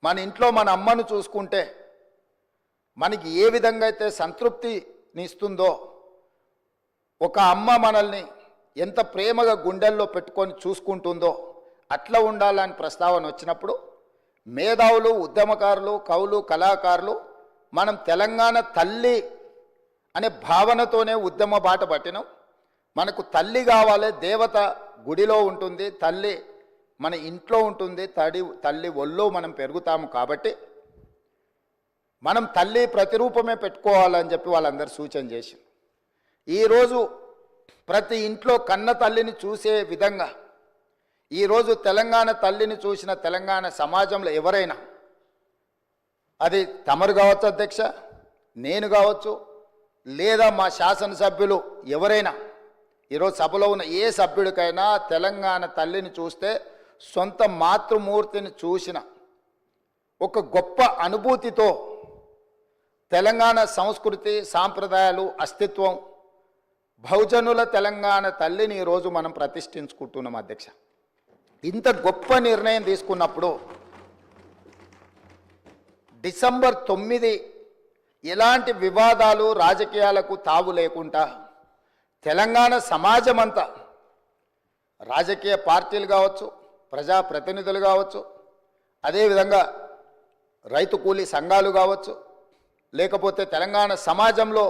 మన ఇంట్లో మన అమ్మను చూసుకుంటే మనకి ఏ విధంగా అయితే సంతృప్తిని ఇస్తుందో, ఒక అమ్మ మనల్ని ఎంత ప్రేమగా గుండెల్లో పెట్టుకొని చూసుకుంటుందో అట్లా ఉండాలని ప్రస్తావన వచ్చినప్పుడు మేధావులు, ఉద్యమకారులు, కవులు, కళాకారులు మనం తెలంగాణ తల్లి అనే భావనతోనే ఉద్యమ బాట పట్టినాం. మనకు తల్లి కావాలి, దేవత గుడిలో ఉంటుంది, తల్లి మన ఇంట్లో ఉంటుంది, తల్లి ఒళ్ళో మనం పెరుగుతాము. కాబట్టి మనం తల్లి ప్రతిరూపమే పెట్టుకోవాలని చెప్పి వాళ్ళందరూ సూచన చేశారు. ఈరోజు ప్రతి ఇంట్లో కన్న తల్లిని చూసే విధంగా ఈరోజు తెలంగాణ తల్లిని చూసిన తెలంగాణ సమాజంలో ఎవరైనా, అది తమరు కావచ్చు అధ్యక్ష, నేను కావచ్చు, లేదా మా శాసనసభ్యులు ఎవరైనా, ఈరోజు సభలో ఉన్న ఏ సభ్యుడికైనా తెలంగాణ తల్లిని చూస్తే సొంత మాతృమూర్తిని చూసిన ఒక గొప్ప అనుభూతితో తెలంగాణ సంస్కృతి, సాంప్రదాయాలు, అస్తిత్వం, బహుజనుల తెలంగాణ తల్లిని ఈరోజు మనం ప్రతిష్ఠించుకుంటున్నాం అధ్యక్ష. ఇంత గొప్ప నిర్ణయం తీసుకున్నప్పుడు డిసెంబర్ 9 ఎలాంటి వివాదాలు, రాజకీయాలకు తావు లేకుండా తెలంగాణ సమాజం అంతా, రాజకీయ పార్టీలు కావచ్చు, ప్రజాప్రతినిధులు కావచ్చు, అదేవిధంగా రైతు కూలీ సంఘాలు కావచ్చు, లేకపోతే తెలంగాణ సమాజంలో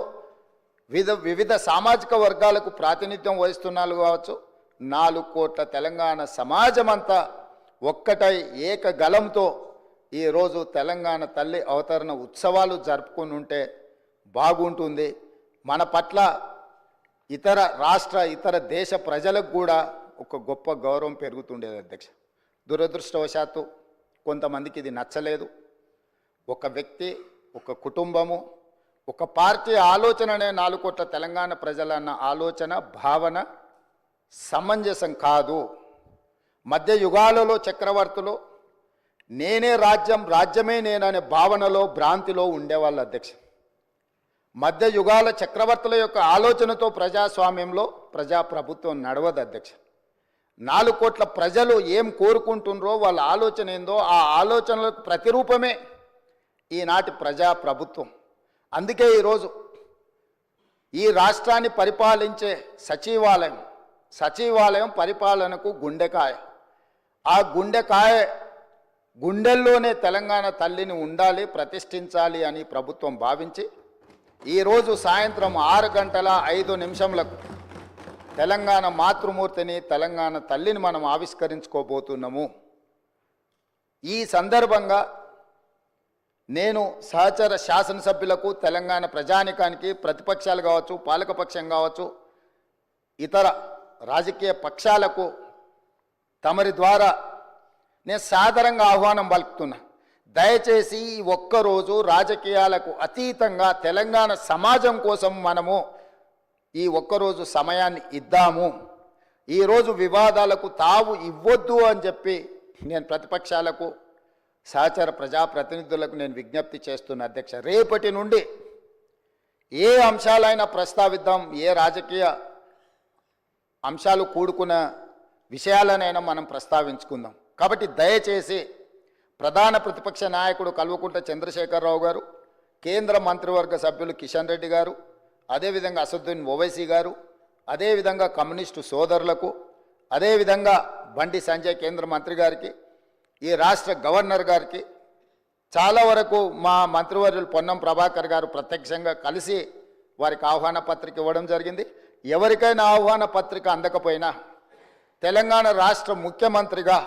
వివిధ సామాజిక వర్గాలకు ప్రాతినిధ్యం వహిస్తున్నారు కావచ్చు, 4 కోట్ల తెలంగాణ సమాజం అంతా ఒక్కటై ఏకగలంతో ఈరోజు తెలంగాణ తల్లి అవతరణ ఉత్సవాలు జరుపుకుని ఉంటే బాగుంటుంది. మన పట్ల ఇతర రాష్ట్ర, ఇతర దేశ ప్రజలకు కూడా ఒక గొప్ప గౌరవం పెరుగుతుండేది అధ్యక్ష. దురదృష్టవశాత్తు కొంతమందికి ఇది నచ్చలేదు. ఒక వ్యక్తి, ఒక కుటుంబము, ఒక పార్టీ ఆలోచననే 4 కోట్ల తెలంగాణ ప్రజలన్న ఆలోచన, భావన సమంజసం కాదు. మధ్య యుగాలలో చక్రవర్తులు నేనే రాజ్యం, రాజ్యమే నేననే భావనలో, భ్రాంతిలో ఉండేవాళ్ళు అధ్యక్ష. మధ్య యుగాల చక్రవర్తుల యొక్క ఆలోచనతో ప్రజాస్వామ్యంలో ప్రజాప్రభుత్వం నడవదు అధ్యక్ష. 4 కోట్ల ప్రజలు ఏం కోరుకుంటున్నారో, వాళ్ళ ఆలోచన ఏందో, ఆ ఆలోచనలకు ప్రతిరూపమే ఈనాటి ప్రజాప్రభుత్వం. అందుకే ఈరోజు ఈ రాష్ట్రాన్ని పరిపాలించే సచివాలయం పరిపాలనకు గుండెకాయ. ఆ గుండెల్లోనే తెలంగాణ తల్లిని ఉండాలి, ప్రతిష్ఠించాలి అని ప్రభుత్వం భావించి ఈరోజు సాయంత్రం 6:05 తెలంగాణ మాతృమూర్తిని, తెలంగాణ తల్లిని మనం ఆవిష్కరించుకోబోతున్నాము. ఈ సందర్భంగా నేను సహచర శాసనసభ్యులకు, తెలంగాణ ప్రజానికానికి, ప్రతిపక్షాలు కావచ్చు, పాలకపక్షం కావచ్చు, ఇతర రాజకీయ పక్షాలకు తమరి ద్వారా నేను సాదరంగా ఆహ్వానం పలుకుతున్నా. దయచేసి ఈ ఒక్కరోజు రాజకీయాలకు అతీతంగా తెలంగాణ సమాజం కోసం మనము ఈ ఒక్కరోజు సమయాన్ని ఇద్దాము. ఈరోజు వివాదాలకు తావు ఇవ్వద్దు అని చెప్పి నేను ప్రతిపక్షాలకు, సహచర ప్రజాప్రతినిధులకు నేను విజ్ఞప్తి చేస్తున్నా అధ్యక్ష. రేపటి నుండి ఏ అంశాలైనా ప్రస్తావిద్దాం, ఏ రాజకీయ అంశాలు కూడుకున్న విషయాలనైనా మనం ప్రస్తావించుకుందాం. కాబట్టి దయచేసి ప్రధాన ప్రతిపక్ష నాయకుడు కల్వకుంట్ల చంద్రశేఖరరావు గారు, కేంద్ర మంత్రివర్గ సభ్యులు కిషన్ రెడ్డి గారు, అదేవిధంగా అసదుద్దీన్ ఓవైసీ గారు, అదేవిధంగా కమ్యూనిస్టు సోదరులకు, అదేవిధంగా బండి సంజయ్ కేంద్ర మంత్రి గారికి, ఈ రాష్ట్ర గవర్నర్ గారికి, చాలా వరకు మా మంత్రివర్యులు పొన్నం ప్రభాకర్ గారు ప్రత్యక్షంగా కలిసి వారికి ఆహ్వాన పత్రిక ఇవ్వడం జరిగింది. ఎవరికైనా ఆహ్వాన పత్రిక అందకపోయినా తెలంగాణ రాష్ట్ర ముఖ్యమంత్రిగా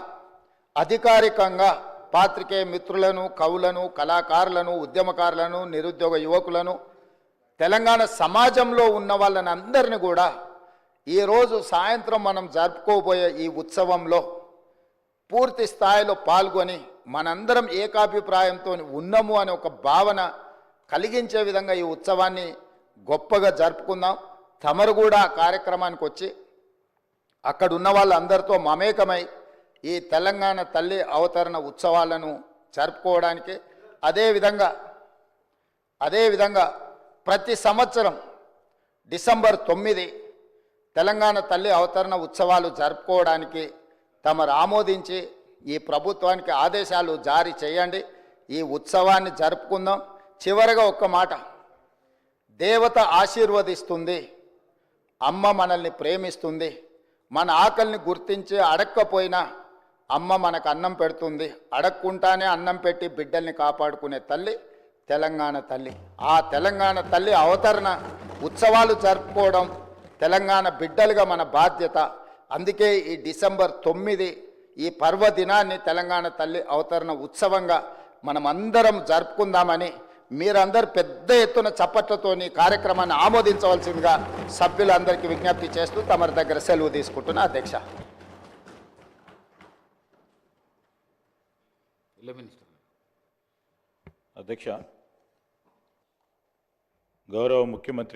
అధికారికంగా పాత్రికేయ మిత్రులను, కవులను, కళాకారులను, ఉద్యమకారులను, నిరుద్యోగ యువకులను, తెలంగాణ సమాజంలో ఉన్న వాళ్ళని అందరినీ కూడా ఈరోజు సాయంత్రం మనం జరుపుకోబోయే ఈ ఉత్సవంలో పూర్తి స్థాయిలో పాల్గొని మనందరం ఏకాభిప్రాయంతో ఉన్నాము అనే ఒక భావన కలిగించే విధంగా ఈ ఉత్సవాన్ని గొప్పగా జరుపుకుందాం. తమరు కూడా కార్యక్రమానికి వచ్చి అక్కడ ఉన్న వాళ్ళందరితో మమేకమై ఈ తెలంగాణ తల్లి అవతరణ ఉత్సవాలను జరుపుకోవడానికి, అదేవిధంగా ప్రతి సంవత్సరం డిసెంబర్ 9 తెలంగాణ తల్లి అవతరణ ఉత్సవాలు జరుపుకోవడానికి తమరు ఆమోదించి ఈ ప్రభుత్వానికి ఆదేశాలు జారీ చేయండి. ఈ ఉత్సవాన్ని జరుపుకుందాం. చివరగా ఒక్క మాట, దేవత ఆశీర్వదిస్తుంది, అమ్మ మనల్ని ప్రేమిస్తుంది. మన ఆకలిని గుర్తించి అడక్కపోయినా అమ్మ మనకు అన్నం పెడుతుంది. అడక్కుంటానే అన్నం పెట్టి బిడ్డల్ని కాపాడుకునే తల్లి తెలంగాణ తల్లి. ఆ తెలంగాణ తల్లి అవతరణ ఉత్సవాలు జరుపుకోవడం తెలంగాణ బిడ్డలుగా మన బాధ్యత. అందుకే ఈ డిసెంబర్ 9 ఈ పర్వదినాన్ని తెలంగాణ తల్లి అవతరణ ఉత్సవంగా మనమందరం జరుపుకుందామని మీరందరూ పెద్ద ఎత్తున చప్పట్లతోని కార్యక్రమాన్ని ఆమోదించవలసిందిగా సభ్యులందరికీ విజ్ఞప్తి చేస్తూ తమరి దగ్గర సెలవు తీసుకుంటున్నా అధ్యక్ష. అధ్యక్ష, గౌరవ ముఖ్యమంత్రి